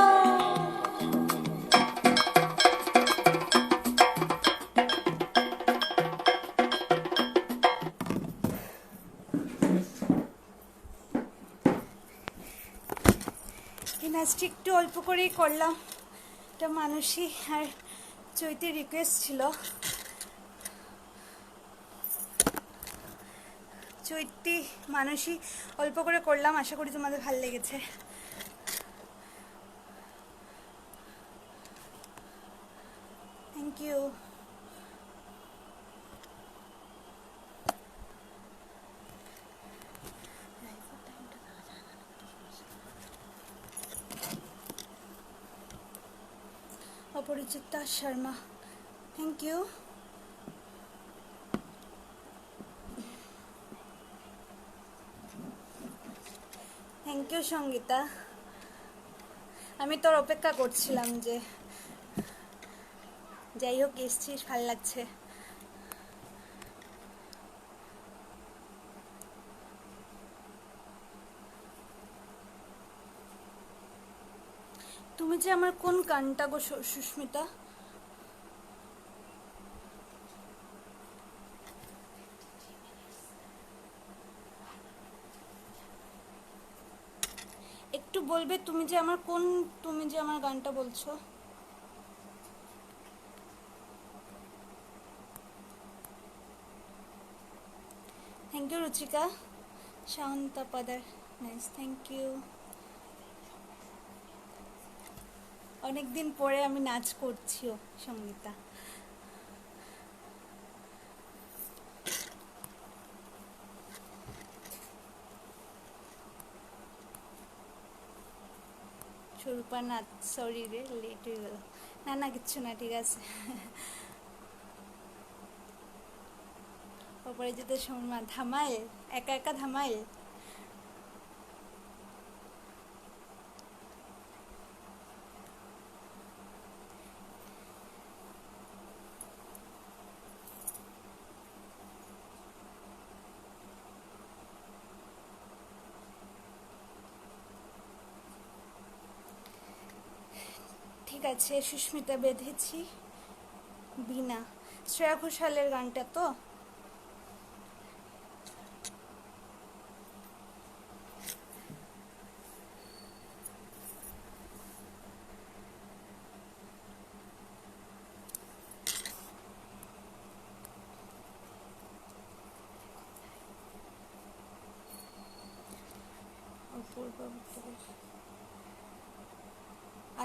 এই নাচটি একটু অল্প করেই করলাম। এটা মানসী আর চৈতির রিকোয়েস্ট ছিল। চৈতি মানসী অল্প করে করলাম, আশা করি তোমাদের ভালো লেগেছে। Thank you. Aparichita Sharma, thank you. Thank you Sangeeta, আমি তোর অপেক্ষা করছিলাম যে যাই হোক এসছিস, ভাল লাগছে। তুমি যে আমার কোন গানটা গো সুস্মিতা? একটু বলবে তুমি যে আমার গানটা বলছো? Thank you Ruchika. Shanta Padar, nice, thank you. অনেকদিন পরে আমি নাচ করছিও সঙ্গীতা। স্বরূপা নাচ, সরি রে লেট হয়ে গেল। না কিচ্ছু না, ঠিক আছে। অপরাজিত শর্মা, ধামাইল, একা একা ধামাইল। ঠিক আছে, সুস্মিতা বেঁধেছি। বিনা, শ্রেয়া ঘোষালের গানটা তো।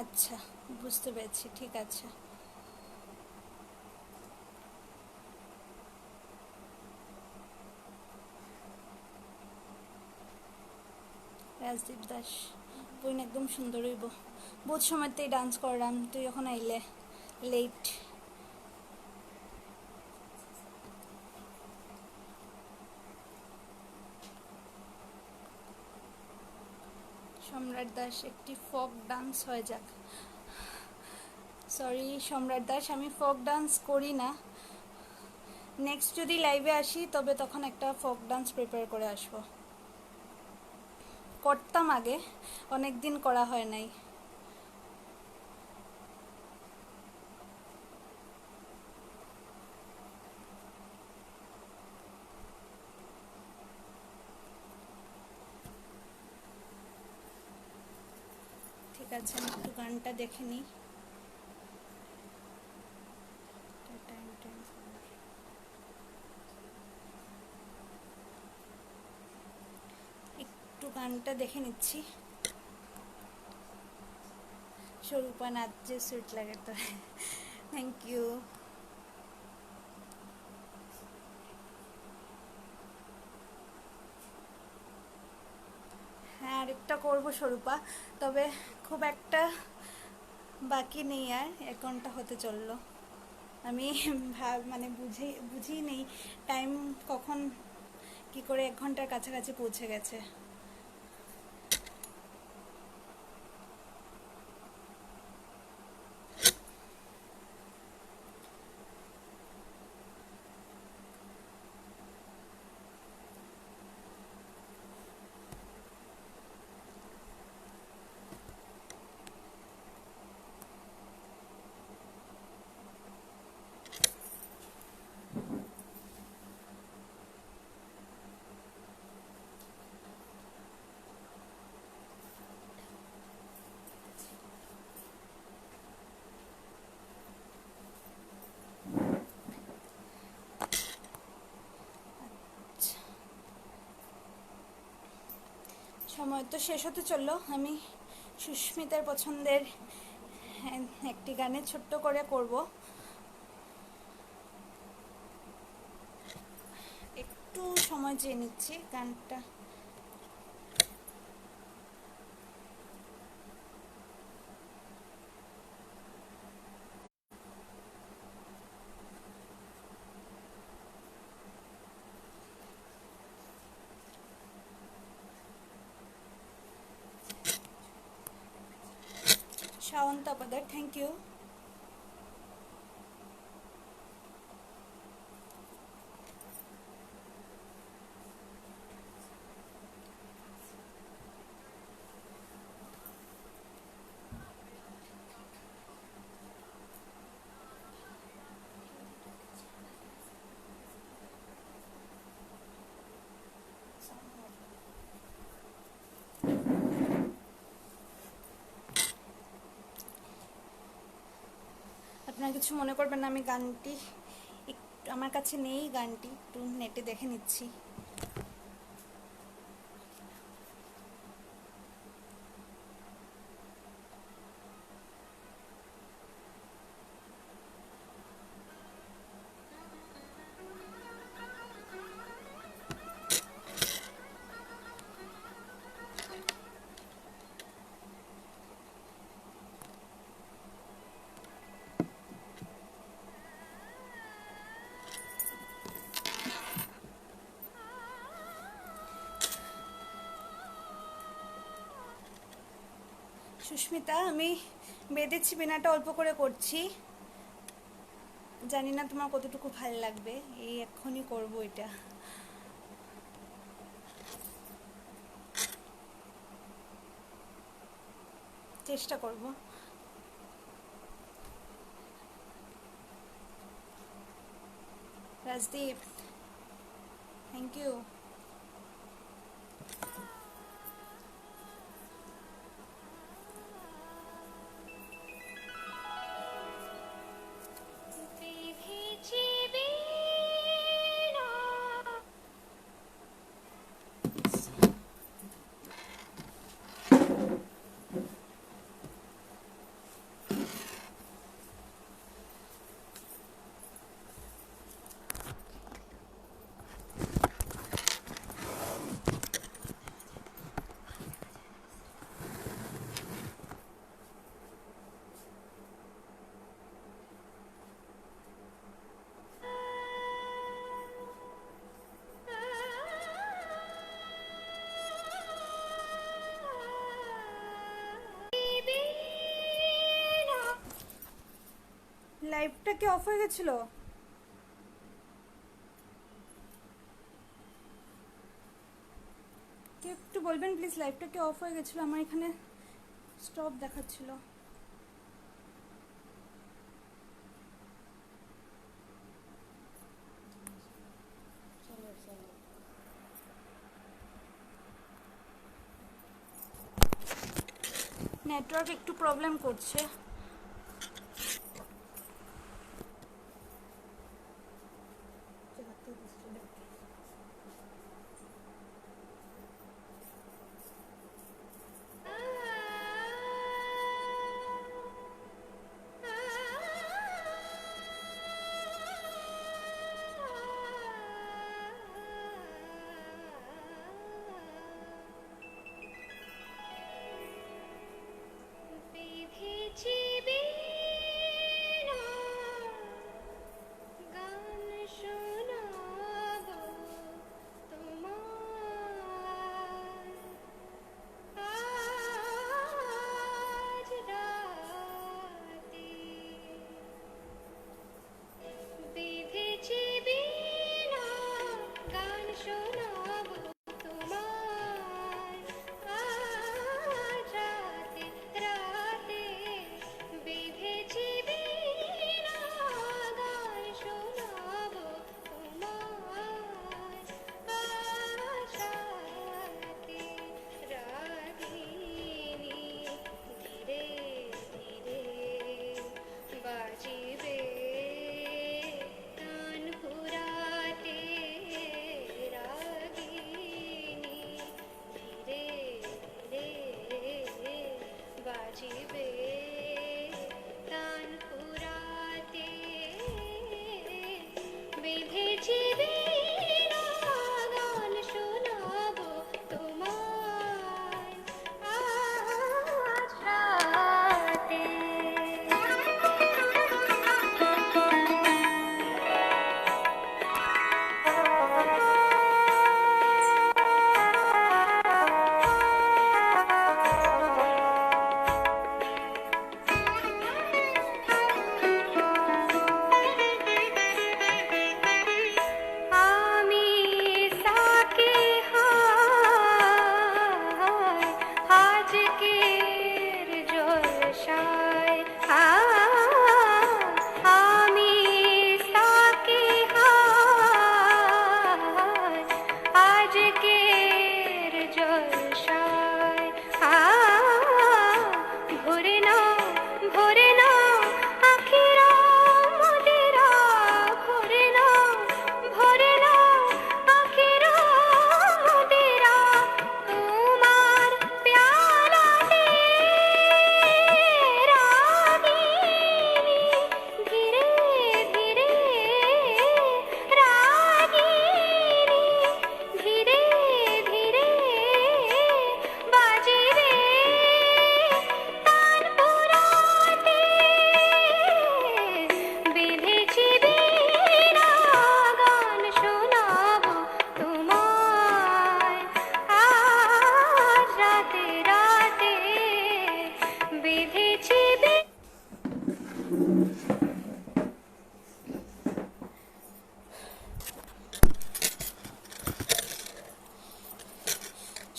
আচ্ছা, বুঝতে পেরেছি, ঠিক আছে। রাজদীপ দাস বইন একদম সুন্দর হইব। বহুত সময়তেই ডান্স করলাম, তুই যখন আইলে লেট। সম্রাট দাস, একটি ফোক ডান্স হয়ে যাক। সরি সম্রাট দাস, আমি ফোক ডান্স করি না। নেক্সট যদি লাইভে আসি তবে তখন একটা ফোক ডান্স প্রিপেয়ার করে আসবো। করতাম আগে, অনেক দিন করা হয় নাই। ঠিক আছে, আমি একটু গানটা দেখে নিই। একটু গানটা দেখে নিচ্ছি। স্বরূপা নাচ যে সুইট লাগে তো, থ্যাংক ইউ। হ্যাঁ, আরেকটা করবো স্বরূপা, তবে খুব একটা বাকি নেই, আর 1 ঘন্টা হতে চললো। আমি মানে বুঝি নেই টাইম কখন কি করে 1 ঘন্টার কাছাকাছি পৌঁছে গেছে। সময় তো শেষ হতে চললো। আমি সুস্মিতার পছন্দের একটি গানে ছোট্ট করে করব। একটু সময় চেয়ে নিচ্ছি গানটা। Shaon Tapadar, thank you. আপনারা কিছু মনে করবেন না, আমি গানটি একটু আমার কাছে নেই, গানটি একটু নেটে দেখে নিচ্ছি। সুস্মিতা, আমি বেঁধেছি বিনাটা অল্প করে করছি, জানি না তোমার কতটুকু ভালো লাগবে। এই এক্ষুনি করব এটা। চেষ্টা করব। Rajdeep, thank you. লাইভটা কি অফ হয়ে গেছিল? কেউ একটু বলবেন প্লিজ, লাইভটা কি অফ হয়ে গেছিল? আমার এখানে স্টপ দেখাচ্ছিল। নেটওয়ার্ক একটু প্রবলেম করছে।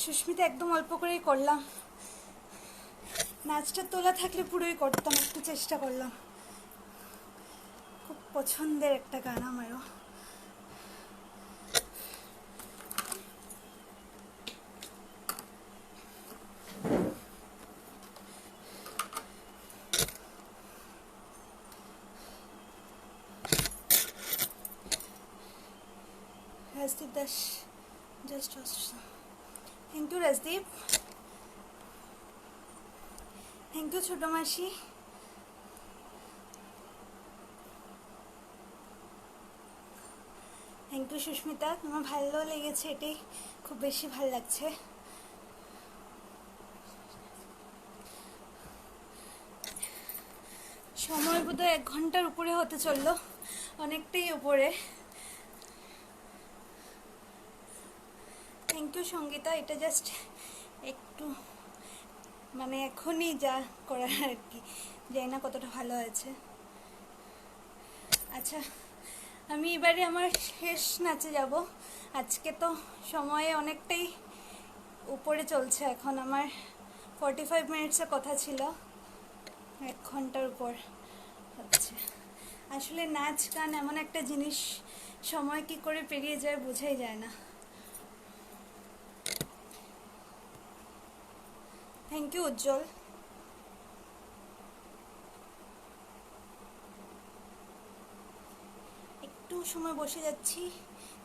সুস্মিতা একদম অল্প করেই করলাম, নাচটা তোলা থাকলে পুরোই করতাম, একটু চেষ্টা করলাম। খুব পছন্দের একটা গান আমারও। Rajdeep Das, just thank you Rajdeep, thank you ছোট মাসি। থ্যাংক ইউ সুস্মিতা, তোমার ভালো লেগেছে, এটাই খুব বেশি ভালো লাগছে। সময় বোধহয় 1 ঘন্টার উপরে হতে চললো, অনেকটাই উপরে। থ্যাংক ইউ সঙ্গীতা, এটা জাস্ট একটু মানে এখনই যা করার আর কি, জানি না কতটা ভালো হয়েছে। আচ্ছা, আমি এবারে আমার শেষ নাচে যাব। আজকে তো সময়ে অনেকটাই উপরে চলছে, এখন আমার 45 মিনিটসের কথা ছিল, 1 ঘন্টার উপর হচ্ছে। আসলে নাচ গান এমন একটা জিনিস, সময় কি করে পেরিয়ে যায় বোঝাই যায় না। থ্যাংক ইউ উজ্জ্বল। একটু সময় বসে যাচ্ছি,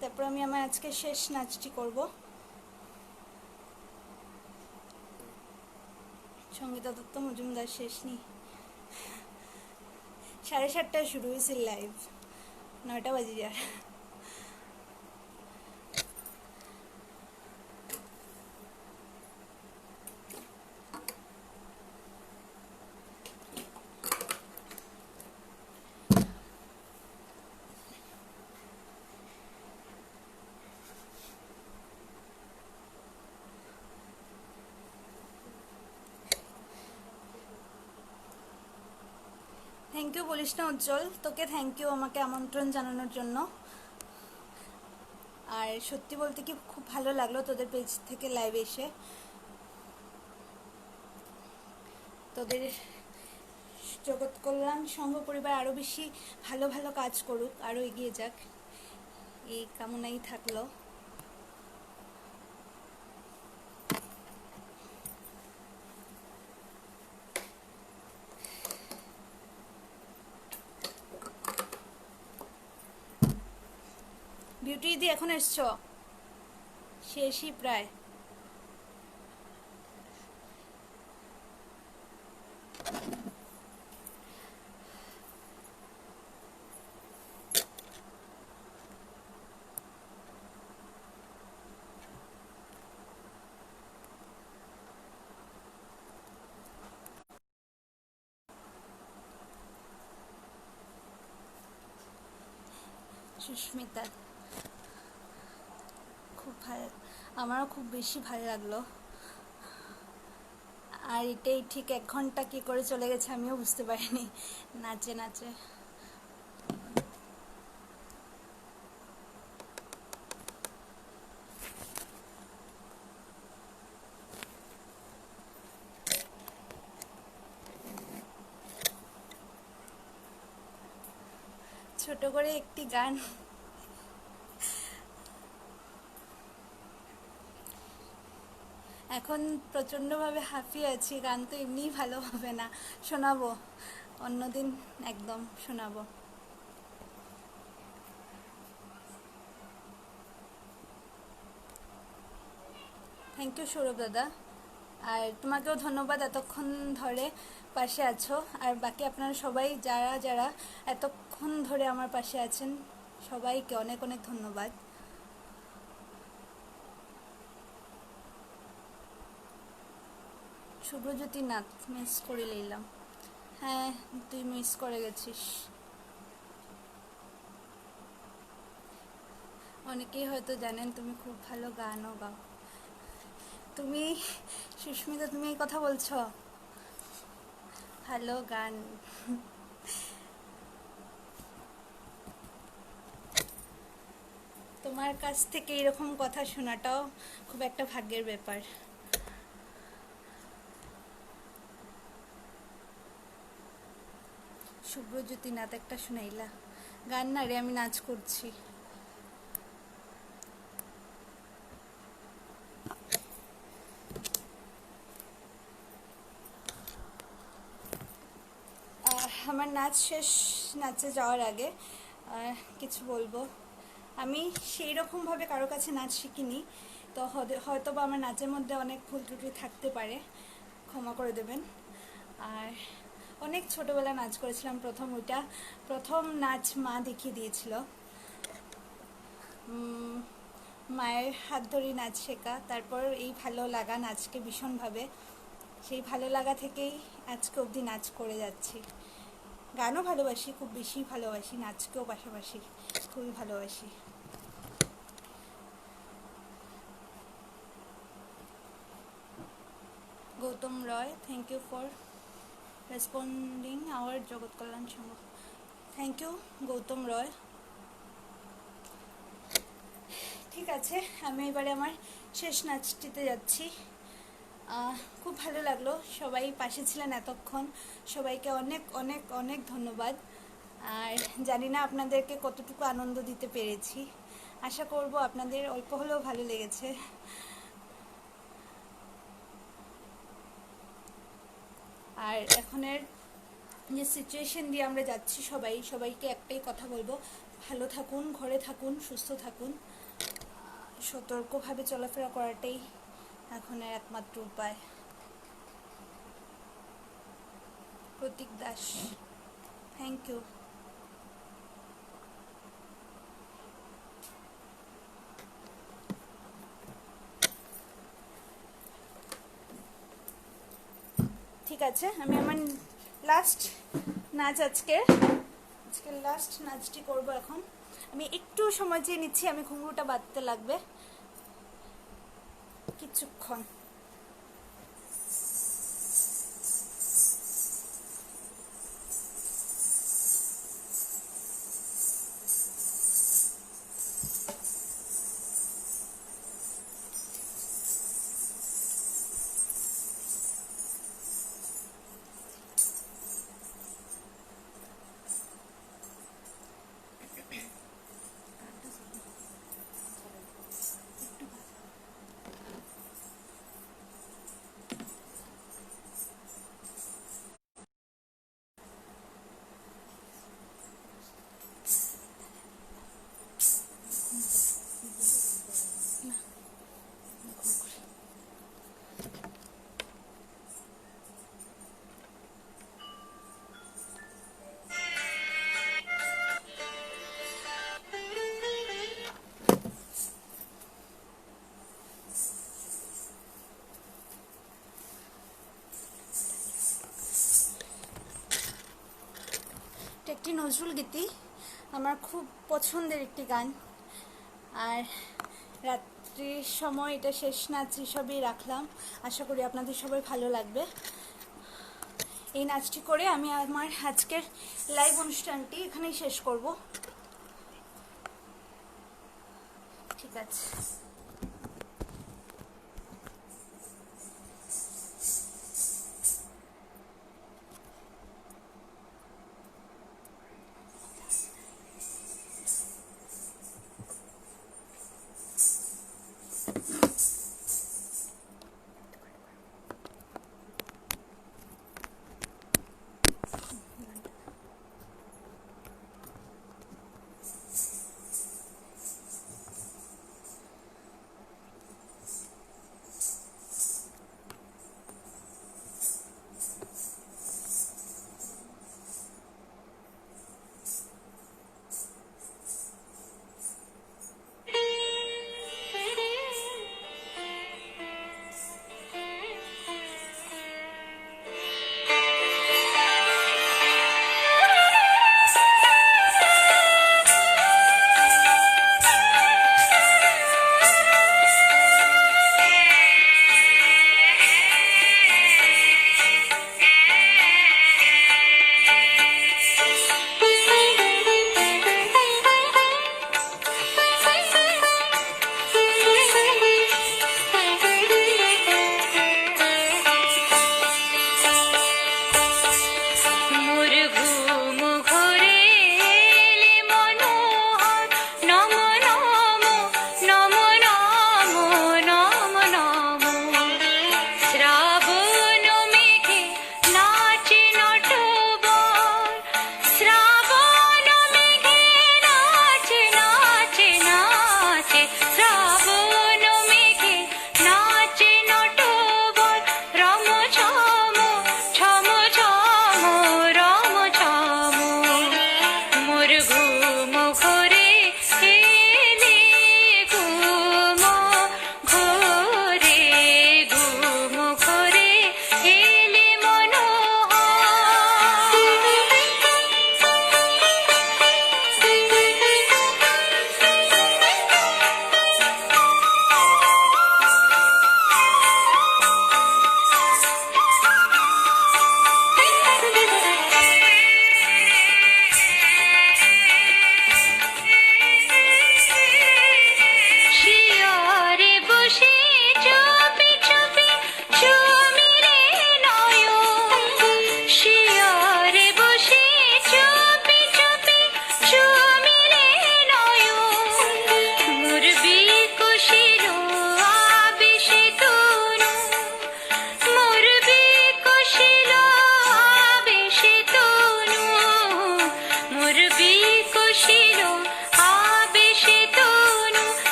তারপর আমি আমার আজকে শেষ নাচটি করব। সঙ্গীতা দত্ত মজুমদার শেষ নি 7:30টায় শুরু হয়েছিল লাইভ, 9টা বাজে যার। থ্যাংক ইউ বলিস না উজ্জ্বল, তোকে থ্যাংক ইউ আমাকে আমন্ত্রণ জানানোর জন্য। আর সত্যি বলতে কি খুব ভালো লাগলো তোদের পেজ থেকে লাইভ এসে। তোদের জগৎ কল্যাণ সংঘ পরিবার আরও বেশি ভালো ভালো কাজ করুক, আরও এগিয়ে যাক, এই কামনাই থাকলো। বিউটি দিদি এখন এসছো? শেষই প্রায়। সুস্মিতা, খুব ভালো, আমারও খুব বেশি ভালো লাগলো। আর এটাই ঠিক 1 ঘন্টা কি করে চলে গেছে আমিও বুঝতে পারিনি নাচে নাচে। ছোট করে একটি গান, এখন প্রচণ্ডভাবে হাঁপিয়ে আছি, গান তো এমনিই ভালো হবে না, শোনাবো অন্যদিন, একদম শোনাবো। থ্যাংক ইউ সৌরভ দাদা, আর তোমাকেও ধন্যবাদ এতক্ষণ ধরে পাশে আছো। আর বাকি আপনারা সবাই যারা যারা এতক্ষণ ধরে আমার পাশে আছেন, সবাইকে অনেক অনেক ধন্যবাদ। শুভজ্যোতি নাথ, মিস করে নিলাম। হ্যাঁ, তুই মিস করে গেছিস। অনেকেই হয়তো জানেন তুমি খুব ভালো গানও গাও। তুমি সুস্মিতা, তুমি এই কথা বলছো? ভালো গান। তোমার কাছ থেকে এরকম কথা শোনাটাও খুব একটা ভাগ্যের ব্যাপার। শুভ্রজ্যোতি নাথ একটা শোনাইলা, গান না রে, আমি নাচ করছি। আমার নাচ শেষ, নাচে যাওয়ার আগে কিছু বলবো। আমি সেই রকমভাবে কারো কাছে নাচ শিখিনি, তো হয়তো বা আমার নাচের মধ্যে অনেক ভুল ত্রুটি থাকতে পারে, ক্ষমা করে দেবেন। আর অনেক ছোটোবেলা নাচ করেছিলাম, প্রথম নাচ মা দেখিয়ে দিয়েছিল। মায়ের হাত ধরে নাচ শেখা, তারপর এই ভালো লাগা নাচকে ভীষণভাবে, সেই ভালো লাগা থেকেই আজকে অবধি নাচ করে যাচ্ছি। গানও ভালোবাসি, খুব বেশি ভালোবাসি, নাচকেও পাশাপাশি খুবই ভালোবাসি। Gautam Roy, thank you for responding our Jagat Kalyan Sangha. Thank you Gautam Roy. ঠিক আছে, আমি এবারে আমার শেষ নাচটিতে যাচ্ছি। খুব ভালো লাগলো, সবাই পাশে ছিলেন এতক্ষণ, সবাইকে অনেক অনেক অনেক ধন্যবাদ। আর জানি না আপনাদেরকে কতটুকু আনন্দ দিতে পেরেছি, আশা করব আপনাদের অল্প হলেও ভালো লেগেছে। আর এখনের যে সিচুয়েশন দিয়ে আমরা যাচ্ছি, সবাইকে একটাই কথা বলবো, ভালো থাকুন, ঘরে থাকুন, সুস্থ থাকুন, সতর্কভাবে চলাফেরা করাটাই এখনের একমাত্র উপায়। প্রতীক দাস, থ্যাংক ইউ। ঠিক আছে, আমি আমার লাস্ট নাচ আজকের লাস্ট নাচটি করব এখন। আমি একটু সময় চেয়ে নিচ্ছি, আমি ঘুঙরুটা বাঁধতে লাগবে কিছুক্ষণ। একটি নজরুল গীতি, আমার খুব পছন্দের একটি গান। আর রাত্রির সময় এটা শেষ নাচ হিসাবেই রাখলাম, আশা করি আপনাদের সবাই ভালো লাগবে। এই নাচটি করে আমি আমার আজকের লাইভ অনুষ্ঠানটি এখানেই শেষ করব। ঠিক আছে।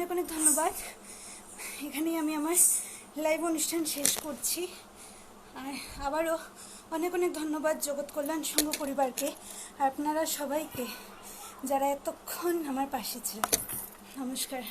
অনেক অনেক ধন্যবাদ। এখানেই আমি আমার লাইভ অনুষ্ঠান শেষ করছি। আর আবারও অনেক অনেক ধন্যবাদ জগৎ কল্যাণ সংঘ পরিবারকে আর আপনারা সবাইকে যারা এতক্ষণ আমার পাশে ছিল। নমস্কার।